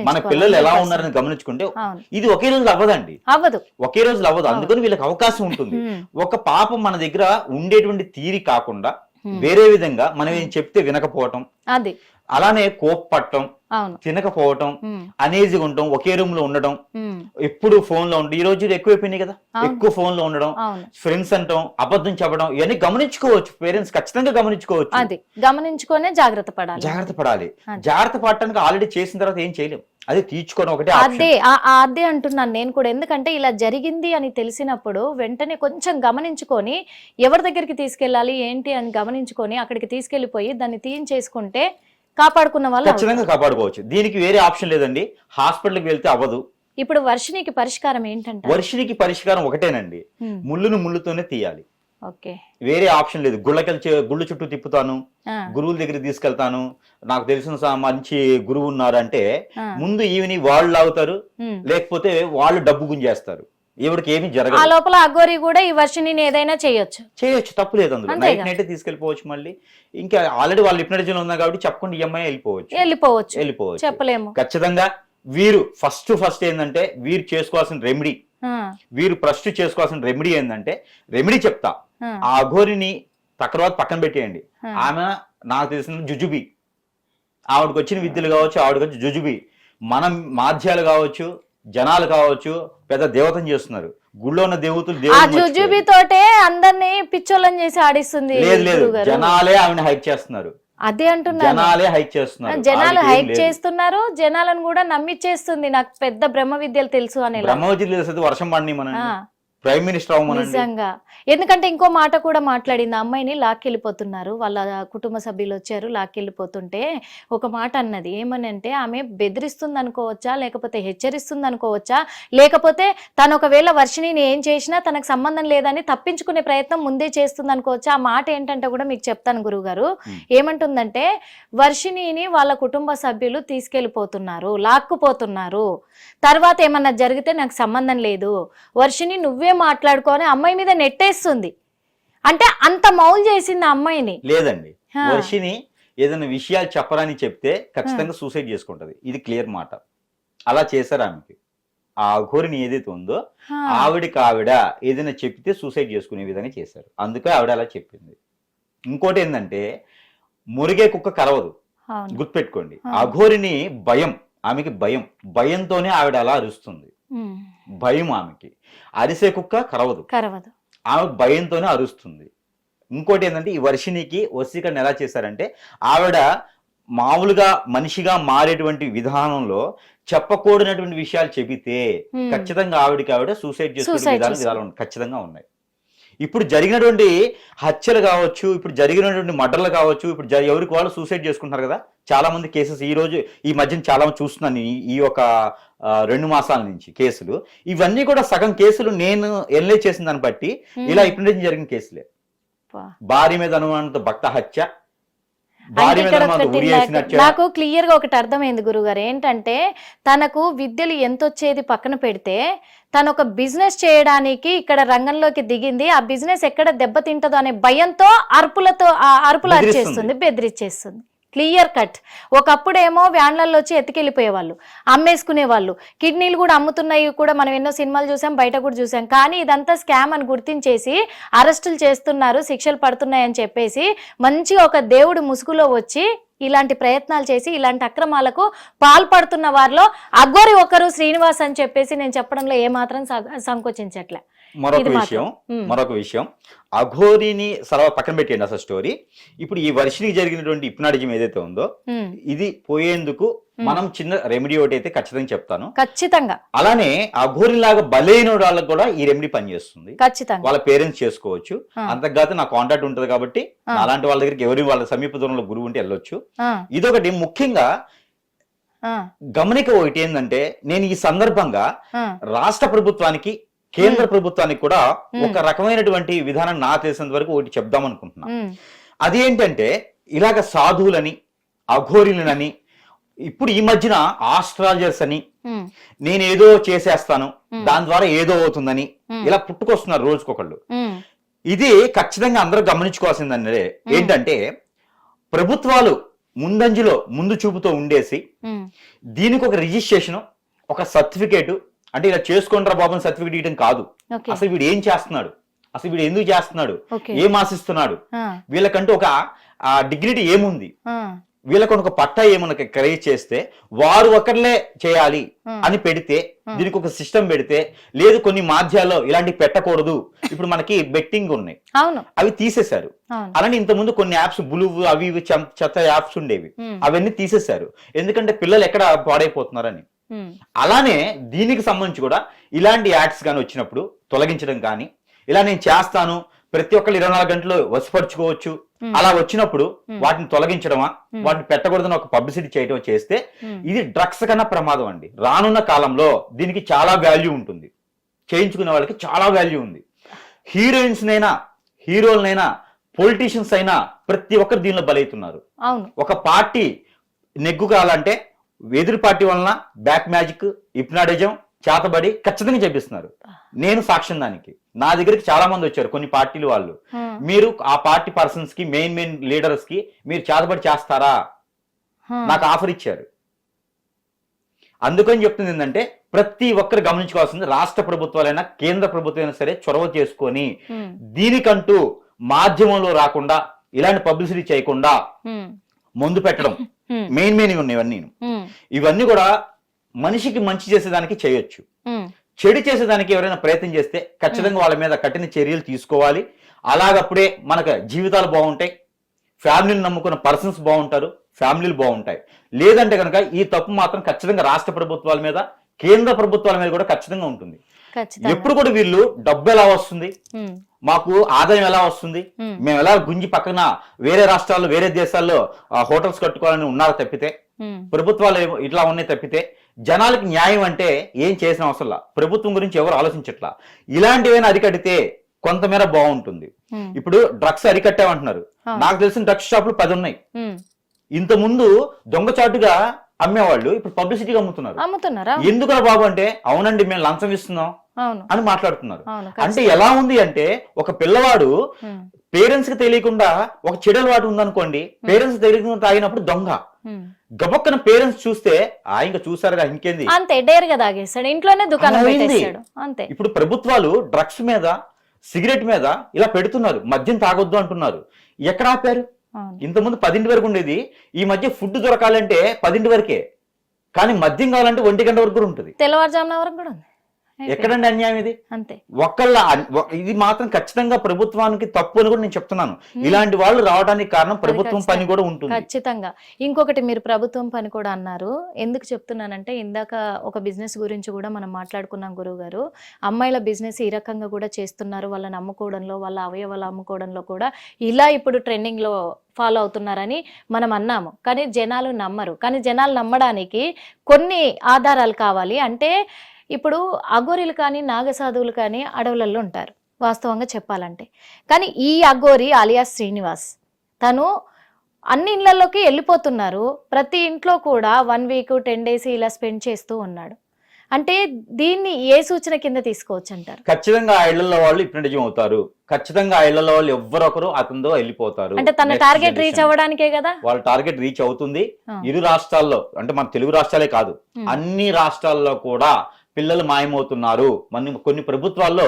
మన పిల్లలు ఎలా ఉన్నారని గమనించుకుంటే ఇది ఒకే రోజులు అవ్వదండి, ఒకే రోజులు అవ్వదు. అందుకని వీళ్ళకి అవకాశం ఉంటుంది. ఒక పాప మన దగ్గర ఉండేటువంటి తీరి కాకుండా వేరే విధంగా మనం ఏం చెప్తే వినకపోవటం, అలానే కోప్పట్టం, తినకపోవటం, అనేజీగా ఉండటం, ఒకే రూమ్ లో ఉండడం, ఎప్పుడు ఫోన్ లో ఉండడం. ఈ రోజు ఎక్కువైపోయినాయి కదా, ఎక్కువ ఫోన్ లో ఉండడం, ఫ్రెండ్స్ అంటాం, అబద్ధం చెప్పడం, ఇవన్నీ గమనించుకోవచ్చు. పేరెంట్స్ ఖచ్చితంగా గమనించుకోవచ్చు. గమనించుకునే జాగ్రత్త పడాలి. జాగ్రత్త పడటానికి ఆల్రెడీ చేసిన తర్వాత ఏం చేయలేం, అదే తీర్చుకోవడం ఒకటే. అదే అంటున్నాను నేను కూడా. ఎందుకంటే ఇలా జరిగింది అని తెలిసినప్పుడు వెంటనే కొంచెం గమనించుకొని ఎవరి దగ్గరికి తీసుకెళ్ళాలి ఏంటి అని గమనించుకొని అక్కడికి తీసుకెళ్లిపోయి దాన్ని తీయించేసుకుంటే కాపాడుకున్న వాళ్ళు ఖచ్చితంగా కాపాడుకోవచ్చు. దీనికి వేరే ఆప్షన్ లేదండి, హాస్పిటల్కి వెళ్తే అవ్వదు. ఇప్పుడు వర్షినికి పరిష్కారం ఏంటంటే, వర్షినికి పరిష్కారం ఒకటేనండి, ముళ్ళును ముళ్ళుతోనే తీయాలి. వేరే ఆప్షన్ లేదు. గుళ్ళ చుట్టూ తిప్పుతాను, గురువుల దగ్గర తీసుకెళ్తాను, నాకు తెలిసిన మంచి గురువు ఉన్నారు అంటే ముందు ఈవిని వాళ్ళు లాగుతారు, లేకపోతే వాళ్ళు డబ్బు గుంజేస్తారు. ఎవరికి ఏమి జరగదు. ఆ లోపల అఘోరి కూడా ఈ వర్షిని ఏదైనా చేయొచ్చు, తప్పు లేదు అందులో. నైట్ నైట్ తీసుకెళ్లిపోవచ్చు. మళ్ళీ ఇంకా ఆల్రెడీ వాళ్ళు హిప్నటిజం ఉన్నా కాబట్టి చెప్పకుండా ఈఎంఐ వెళ్ళిపోవచ్చు. చెప్పలేము. ఖచ్చితంగా వీరు ఫస్ట్ ఏంటంటే వీరు చేసుకోవాల్సిన రెమెడీ, ఏంటంటే రెమెడీ చెప్తా. ఆ అఘోరిని తర్వాత పక్కన పెట్టేయండి. ఆమె నాకు తెలిసిన జుజుబి, ఆవిడకి వచ్చిన విద్యలు కావచ్చు, ఆవిడకి వచ్చి జుజుబి. మనం మాధ్యాలు కావచ్చు, జనాలు కావచ్చు, పెద్ద దేవతను చేస్తున్నారు. గుళ్ళో ఉన్న జుజుబి తోటే అందరినీ పిచ్చోళ్ళని చేసి ఆడిస్తుంది. లేదు, జనాలే ఆమెను హైక్ చేస్తున్నారు. అదే అంటున్నారు, జనాలే హైక్ చేస్తున్నారు. జనాలు హైక్ చేస్తున్నారు, జనాలను కూడా నమ్మిచ్చేస్తుంది. నాకు పెద్ద బ్రహ్మ విద్యలు తెలుసు అని. బ్రహ్మ విద్యలు తెలుసు, వర్షం పడిని మనం ప్రైమ్ మినిస్టర్ అవ్వమనండి. నిజంగా. ఎందుకంటే ఇంకో మాట కూడా మాట్లాడింది. ఆ అమ్మాయిని లాక్కెళ్ళిపోతున్నారు. వాళ్ళ కుటుంబ సభ్యులు వచ్చారు లాక్కెళ్ళిపోతుంటే ఒక మాట అన్నది. ఏమనంటే ఆమె బెదిరిస్తుంది అనుకోవచ్చా? లేకపోతే హెచ్చరిస్తుంది అనుకోవచ్చా? లేకపోతే తను ఒకవేళ వర్షిణిని ఏం చేసినా తనకు సంబంధం లేదని తప్పించుకునే ప్రయత్నం ముందే చేస్తుంది అనుకోవచ్చా? ఆ మాట ఏంటంటే కూడా మీకు చెప్తాను గురువుగారు. ఏమంటుందంటే వర్షిణిని వాళ్ళ కుటుంబ సభ్యులు తీసుకెళ్ళిపోతున్నారు, లాక్కుపోతున్నారు. తర్వాత ఏమన్నా జరిగితే నాకు సంబంధం లేదు, వర్షిణి నువ్వే మాట్లాడుకొని అమ్మాయి మీద నెట్టేస్తుంది. అంటే అంత మౌల్ చేసింది ఆ అమ్మాయిని. లేదండి, వర్షిని ఏదైనా విషయాలు చెప్పరని చెప్తే ఖచ్చితంగా సూసైడ్ చేసుకుంటది. ఇది క్లియర్ మాట. అలా చేశారు ఆమెకి. ఆ అఘోరిని ఏదైతే ఉందో ఆవిడకి ఆవిడ ఏదైనా చెప్తే సూసైడ్ చేసుకునే విధంగా చేశారు. అందుకే ఆవిడ అలా చెప్పింది. ఇంకోటి ఏంటంటే మురిగే కుక్క కరవదు, గుర్తుపెట్టుకోండి. అఘోరిని భయం, ఆమెకి భయం, భయంతోనే ఆవిడ అలా అరుస్తుంది. భయం ఆమెకి. అరిసే కుక్క కరవదు, ఆమె భయంతోనే అరుస్తుంది. ఇంకోటి ఏంటంటే ఈ వర్షినికి వశీకరణ ఎలా చేశారంటే ఆవిడ మామూలుగా మనిషిగా మారేటువంటి విధానంలో చెప్పకూడనటువంటి విషయాలు చెబితే ఖచ్చితంగా ఆవిడ సూసైడ్ చేసుకునే విధాలు ఖచ్చితంగా ఉన్నాయి. ఇప్పుడు జరిగినటువంటి హత్యలు కావచ్చు, ఇప్పుడు జరిగినటువంటి మర్డర్లు కావచ్చు, ఇప్పుడు ఎవరికి వాళ్ళు సూసైడ్ చేసుకుంటున్నారు కదా. చాలా మంది కేసెస్ ఈ మధ్యన చాలా మంది చూస్తున్నాను ఈ ఒక 2 మాసాల నుంచి కేసులు. ఇవన్నీ కూడా సగం కేసులు నేను ఎన్లైజ్ చేసిన దాన్ని బట్టి ఇలా ఇప్పటి జరిగిన కేసులే. భార్య మీద అనుమానంతో భక్త హత్య, నాకు క్లియర్ గా ఒకటి అర్థమైంది గురుగారు. ఏంటంటే తనకు విద్యలు ఎంత వచ్చేది పక్కన పెడితే తను ఒక బిజినెస్ చేయడానికి ఇక్కడ రంగంలోకి దిగింది. ఆ బిజినెస్ ఎక్కడ దెబ్బతింటదో అనే భయంతో అరుపులు అరిచేస్తుంది, బెదిరించేస్తుంది. Clear cut. ఒకప్పుడేమో వ్యాన్లలో వచ్చి ఎత్తుకెళ్ళిపోయేవాళ్ళు, అమ్మేసుకునేవాళ్ళు. కిడ్నీలు కూడా అమ్ముతున్నాయి కూడా మనం ఎన్నో సినిమాలు చూసాం, బయట కూడా చూసాం. కానీ ఇదంతా స్కామ్ అని గుర్తించేసి అరెస్టులు చేస్తున్నారు, శిక్షలు పడుతున్నాయని చెప్పేసి మంచిగా ఒక దేవుడు ముసుగులో వచ్చి ఇలాంటి ప్రయత్నాలు చేసి ఇలాంటి అక్రమాలకు పాల్పడుతున్న వారిలో అఘోరి ఒకరు శ్రీనివాస్ అని చెప్పేసి నేను చెప్పడంలో ఏమాత్రం సంకోచించట్లే. మరొక విషయం అఘోరిని పక్కన పెట్టండి అసలు స్టోరీ. ఇప్పుడు ఈ వర్షినికి జరిగినటువంటి హిప్నాటిజం ఏదైతే ఉందో ఇది పోయేందుకు మనం చిన్న రెమెడీ ఒకటి అయితే ఖచ్చితంగా చెప్తాను. ఖచ్చితంగా. అలానే అఘోరి లాగా బలైన వాళ్ళకి కూడా ఈ రెమెడీ పనిచేస్తుంది. ఖచ్చితంగా వాళ్ళ పేరెంట్స్ చేసుకోవచ్చు. అంతకుగాక నా కాంటాక్ట్ ఉంటది కాబట్టి అలాంటి వాళ్ళ దగ్గరికి వాళ్ళ సమీప దూరంలో గురువు ఉంటే వెళ్ళొచ్చు. ఇదొకటి ముఖ్యంగా గమనిక ఒకటి ఏంటంటే నేను ఈ సందర్భంగా రాష్ట్ర ప్రభుత్వానికి కేంద్ర ప్రభుత్వానికి కూడా ఒక రకమైనటువంటి విధానం నా తెలిసినంత వరకు ఒకటి చెప్దాం అనుకుంటున్నా. అది ఏంటంటే ఇలాగ సాధువులని అఘోరిలని ఇప్పుడు ఈ మధ్యన ఆస్ట్రాలజర్స్ అని నేనేదో చేసేస్తాను దాని ద్వారా ఏదో అవుతుందని ఇలా పుట్టుకొస్తున్నారు రోజుకొకళ్ళు. ఇది ఖచ్చితంగా అందరూ గమనించుకోవాల్సిందంటే ఏంటంటే ప్రభుత్వాలు ముందు చూపుతో ఉండేసి దీనికి ఒక రిజిస్ట్రేషన్, ఒక సర్టిఫికేట్, అంటే ఇలా చేసుకుంటారా బాబు సర్టిఫికేట్ ఇవ్వడం కాదు. అసలు వీడు ఏం చేస్తున్నాడు, అసలు వీడు ఎందుకు చేస్తున్నాడు, ఏం ఆశిస్తున్నాడు, వీళ్ళకంటూ ఒక డిగ్నిటీ ఏముంది, వీళ్ళకు ఒక పట్టా ఏమన్నా క్రియేట్ చేస్తే వారు ఒకరిలే చేయాలి అని పెడితే దీనికి ఒక సిస్టమ్ పెడితే, లేదు కొన్ని మాధ్యాల్లో ఇలాంటివి పెట్టకూడదు. ఇప్పుడు మనకి బెట్టింగ్ ఉన్నాయి, అవి తీసేశారు. అలానే ఇంతకుముందు కొన్ని యాప్స్ బులువు అవి ఇవి చెత్త యాప్స్ ఉండేవి, అవన్నీ తీసేశారు. ఎందుకంటే పిల్లలు ఎక్కడ పాడైపోతున్నారని. అలానే దీనికి సంబంధించి కూడా ఇలాంటి యాడ్స్ కానీ వచ్చినప్పుడు తొలగించడం కానీ, ఇలా నేను చేస్తాను ప్రతి ఒక్కళ్ళు 24 గంటలు వశపరుచుకోవచ్చు అలా వచ్చినప్పుడు వాటిని తొలగించడమా, వాటిని పెట్టకూడదని ఒక పబ్లిసిటీ చేయడం చేస్తే ఇది డ్రగ్స్ కన్నా ప్రమాదం అండి. రానున్న కాలంలో దీనికి చాలా వాల్యూ ఉంటుంది, చేయించుకునే వాళ్ళకి చాలా వాల్యూ ఉంది. హీరోయిన్స్ నైనా హీరోలనైనా పొలిటీషియన్స్ అయినా ప్రతి ఒక్కరు దీనిలో బలవుతున్నారు. ఒక పార్టీ నెగ్గు కావాలంటే ఎదురు పార్టీ వలన బ్యాక్ మ్యాజిక్, హిప్నాటిజం, చేతబడి ఖచ్చితంగా చేపిస్తున్నారు. నేను సాక్ష్యం దానికి. నా దగ్గరికి చాలా మంది వచ్చారు కొన్ని పార్టీలు వాళ్ళు, మీరు ఆ పార్టీ పర్సన్స్ కి మెయిన్ లీడర్స్ కి మీరు చేతబడి చేస్తారా, నాకు ఆఫర్ ఇచ్చారు. అందుకని చెప్తుంది ఏంటంటే ప్రతి ఒక్కరు గమనించుకోవాల్సింది రాష్ట్ర ప్రభుత్వాలైనా కేంద్ర ప్రభుత్వం సరే చొరవ చేసుకొని దీనికంటూ మాధ్యమంలో రాకుండా ఇలాంటి పబ్లిసిటీ చేయకుండా ముందు పెట్టడం మెయిన్ ఉన్నాయి. ఇవన్నీ కూడా మనిషికి మంచి చేసేదానికి చేయొచ్చు, చెడు చేసేదానికి ఎవరైనా ప్రయత్నం చేస్తే ఖచ్చితంగా వాళ్ళ మీద కఠిన చర్యలు తీసుకోవాలి. అలాగప్పుడే మనకు జీవితాలు బాగుంటాయి, ఫ్యామిలీని నమ్ముకున్న పర్సన్స్ బాగుంటారు, ఫ్యామిలీలు బాగుంటాయి. లేదంటే కనుక ఈ తప్పు మాత్రం ఖచ్చితంగా రాష్ట్ర ప్రభుత్వాల మీద కేంద్ర ప్రభుత్వాల మీద కూడా ఖచ్చితంగా ఉంటుంది. ఖచ్చితంగా. ఎప్పుడు కూడా వీళ్ళు డబ్బు ఎలా వస్తుంది, ఉమ్, మాకు ఆదాయం ఎలా వస్తుంది, ఉమ్, మేము ఎలా గుంజి పక్కన వేరే రాష్ట్రాల్లో వేరే దేశాల్లో హోటల్స్ కట్టుకోవాలని ఉన్నారు తప్పితే, ఉమ్, ప్రభుత్వాలు ఇట్లా ఉన్నాయి తప్పితే, జనాలకి న్యాయం అంటే ఏం చేసిన అవసరంలా. ప్రభుత్వం గురించి ఎవరు ఆలోచించట్లా. ఇలాంటివైనా అరికడితే కొంతమేర బాగుంటుంది. ఉమ్, ఇప్పుడు డ్రగ్స్ అరికట్టామంటున్నారు. నాకు తెలిసిన డ్రగ్స్ షాపులు 10 ఉన్నాయి. ఉమ్. ఇంత ముందు దొంగచాటుగా అమ్మేవాళ్ళు ఇప్పుడు పబ్లిసిటీగా అమ్ముతున్నారు. అమ్ముతున్నారా? ఎందుకురా బాబు అంటే, అవునండి మేము లంచం ఇస్తున్నాం అవును, అని మాట్లాడుతున్నారు. అవును, అంటే ఎలా ఉంది అంటే, ఒక పిల్లవాడు ఉమ్, పేరెంట్స్ కి తెలియకుండా ఒక చెడు అలవాటు ఉందనుకోండి, పేరెంట్స్ తెలియకుండా తాగినప్పుడు దొంగ ఉమ్. గబక్కన పేరెంట్స్ చూస్తే ఇంకా చూసారుగా ఇంకేంది, అంతే డేర్ గా తాగేస్తాడు, ఇంట్లోనే దుకాణం అలా అయింది. పెట్టేస్తాడు అంతే. ఇప్పుడు ప్రభుత్వాలు డ్రగ్స్ మీద సిగరెట్ మీద ఇలా పెడుతున్నారు, మద్యం తాగొద్దు అంటున్నారు. ఎక్కడ ఆపారు? అవును, ఇంతకుముందు 10 వరకు ఉండేది, ఈ మధ్య ఫుడ్ దొరకాలంటే 10 వరకే, కానీ మద్యం కావాలంటే 1 గంట వరకు కూడా ఉంటుంది. తెల్లవారుజామున వరకు కూడా ఉంది. ఎక్కడండి అన్యాయం ఇది? అంతే. ఇది మాత్రం ఖచ్చితంగా ప్రభుత్వానికి తప్పు అని కూడా నేను చెప్తున్నాను. ఇలాంటి వాళ్ళు రావడానికి కారణం ప్రభుత్వం పని కూడా ఉంటుంది. ఖచ్చితంగా. ఇంకొకటి, మీరు ప్రభుత్వం పని కూడా అన్నారు. ఎందుకు చెప్తున్నానంటే, ఇందాక ఒక బిజినెస్ గురించి కూడా మనం మాట్లాడుకున్నాం గురువు గారు. అమ్మాయిల బిజినెస్ ఈ రకంగా కూడా చేస్తున్నారు, వాళ్ళని అమ్ముకోవడంలో, వాళ్ళ అవయవాలు అమ్ముకోవడంలో కూడా ఇలా ఇప్పుడు ట్రెండింగ్ లో ఫాలో అవుతున్నారని మనం అన్నాము. కానీ జనాలు నమ్మరు. కానీ జనాలు నమ్మడానికి కొన్ని ఆధారాలు కావాలి. అంటే ఇప్పుడు అఘోరీలు కానీ నాగసాధువులు కానీ అడవులలో ఉంటారు వాస్తవంగా చెప్పాలంటే. కానీ ఈ అఘోరి అలియాస్ శ్రీనివాస్ తను అన్ని ఇళ్లలోకి వెళ్ళిపోతున్నారు. ప్రతి ఇంట్లో కూడా 1 వీక్ 10 డేస్ ఇలా స్పెండ్ చేస్తూ ఉన్నాడు. అంటే దీన్ని ఏ సూచన కింద తీసుకోవచ్చు అంటారు? ఖచ్చితంగా ఆ ఇళ్లలో వాళ్ళు హిప్నటిజం అవుతారు. ఖచ్చితంగా ఆ ఇళ్లలో వాళ్ళు ఎవ్వరొకరు అతనితో వెళ్ళిపోతారు. అంటే తన టార్గెట్ రీచ్ అవ్వడానికే కదా. వాళ్ళ టార్గెట్ రీచ్ అవుతుంది. ఇరు రాష్ట్రాల్లో, అంటే మన తెలుగు రాష్ట్రాలే కాదు, అన్ని రాష్ట్రాల్లో కూడా పిల్లలు మాయమవుతున్నారు. కొన్ని ప్రభుత్వాల్లో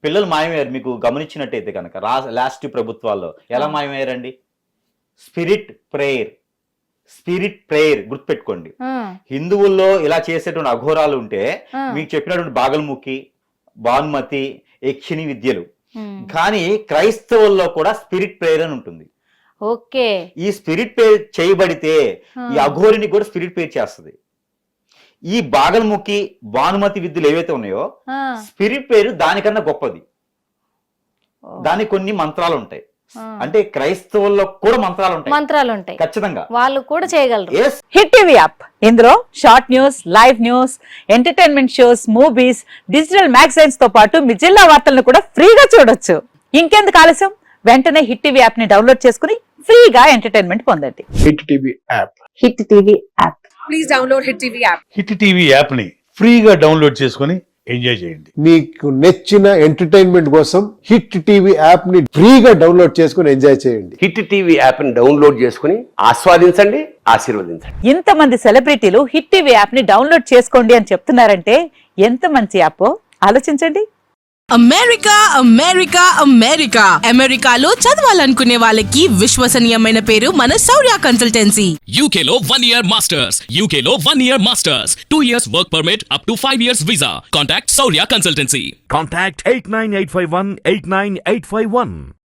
పిల్లలు మాయమయ్యారు. మీకు గమనించినట్టయితే కనుక లాస్ట్ ప్రభుత్వాల్లో ఎలా మాయమయ్యారండి? స్పిరిట్ ప్రేయర్ గుర్తుపెట్టుకోండి. హిందువుల్లో ఇలా చేసేటువంటి అఘోరాలు ఉంటే, మీకు చెప్పినటువంటి బాగల్ముఖి, భానుమతి, యక్షిణి విద్యలు. కానీ క్రైస్తవుల్లో కూడా స్పిరిట్ ప్రేయర్ అని ఉంటుంది. ఓకే. ఈ స్పిరిట్ ప్రేయర్ చేయబడితే ఈ అఘోరిని కూడా స్పిరిట్ ప్రేయర్ చేస్తుంది. ఈ బాగల్ముఖి, భానుమతి విద్యలు ఏవైతే ఉన్నాయో, స్పిరిట్ పేరు దానికన్నా గొప్పది. దానికి కొన్ని మంత్రాలు ఉంటాయి. అంటే క్రైస్తవుల్లో కూడా మంత్రాలు ఉంటాయి ఖచ్చితంగా, వాళ్ళు కూడా చేయగలరు. హిట్ టీవీ యాప్, ఇందులో short news, live news, entertainment shows, movies, digital magazines తో పాటు మీ జిల్లా వార్తలను కూడా ఫ్రీగా చూడొచ్చు. ఇంకెందుకు ఆలస్యం, వెంటనే హిట్ టీవీ యాప్ ని డౌన్లోడ్ చేసుకుని ఫ్రీగా ఎంటర్టైన్మెంట్ పొందండి. Hit TV app. Hit TV app. Please download hit TV app. Hit TV app ని ఫ్రీగా డౌన్లోడ్ చేసుకుని ఎంజాయ్ చేయండి. మీకు నచ్చిన ఎంటర్టైన్మెంట్ కోసం హిట్ టీవీ యాప్ ని ఫ్రీగా డౌన్లోడ్ చేసుకుని ఎంజాయ్ చేయండి. హిట్ టీవీ యాప్ ని డౌన్లోడ్ చేసుకుని ఆస్వాదించండి, ఆశీర్వదించండి. ఇంతమంది సెలబ్రిటీలు హిట్ టీవీ యాప్ ని డౌన్లోడ్ చేసుకోండి అని చెప్తున్నారంటే ఎంత మంచి యాప్ ఆలోచించండి. అమెరికా అమెరికాలో చదవాలనుకునే వాళ్ళకి విశ్వసనీయమైన పేరు మన శౌర్య కన్సల్టెన్సీ. UK లో 1 year masters. UK లో 1 year masters. 2 years work permit up to 5 years visa. Contact Saurya Consultancy. Contact 89851 89851.